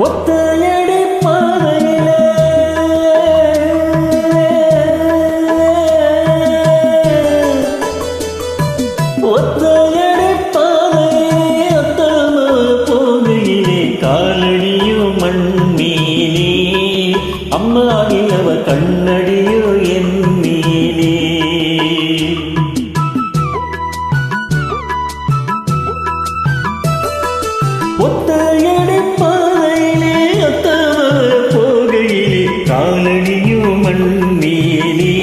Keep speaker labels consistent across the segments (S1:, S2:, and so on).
S1: ஒத்தையடி பாதையிலே ஒத்தையடி பாதையிலே அத்தம போகையிலே காலடியோ மண்மீனே அம்மாடியவ கண்ணடியோ என் மீனே ஒத்தையடி காலடியோ மண்மேலே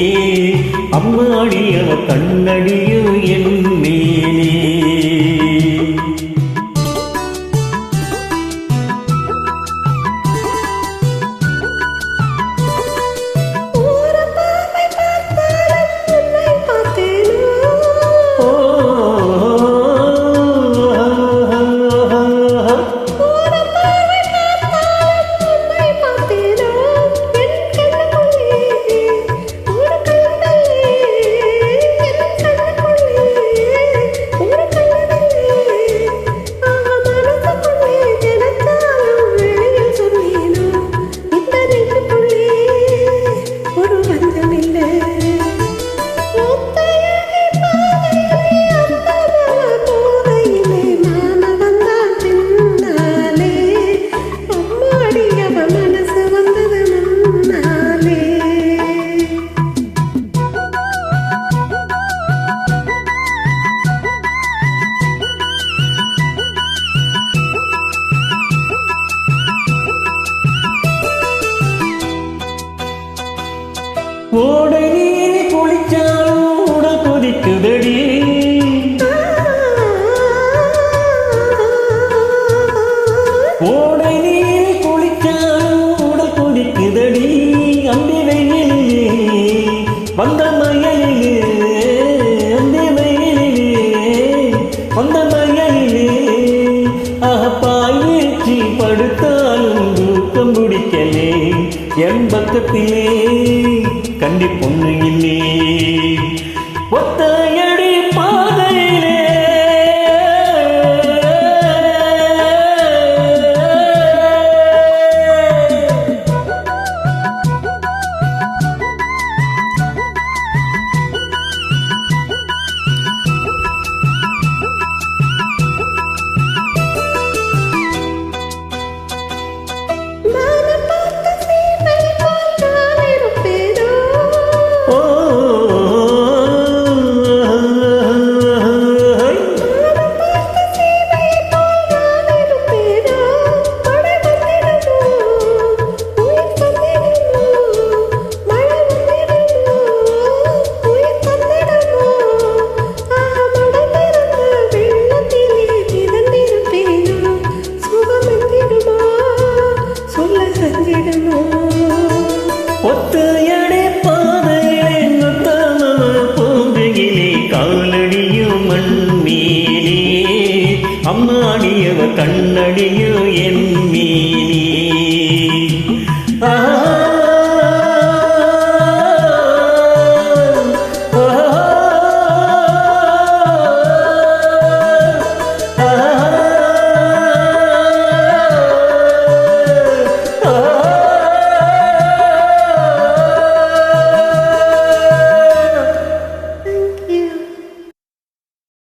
S1: அம்மாடியவ கண்ணடியோ என் மேலே ஓடை நீரி குளிச்சாலும் உடல் கொதிக்குதடி ஓடை நீரி குளிச்சாலும் உடல் கொதிக்குதடி அந்தி வெயிலே வந்த மயிலே அந்தி வெயிலே வந்த மயிலே பாய் வீழ்ச்சி படுத்தாலும் தூக்கம் பிடிக்கலே என் பக்கத்திலே கண்டி பொண்ணு இல்லே ஒத்தையடி பாதையிலே ஒத்தையடி பாதையிலே போகையிலே காலடியோ மண்மேலே அம்மாடியவ கண்ணடியோ என்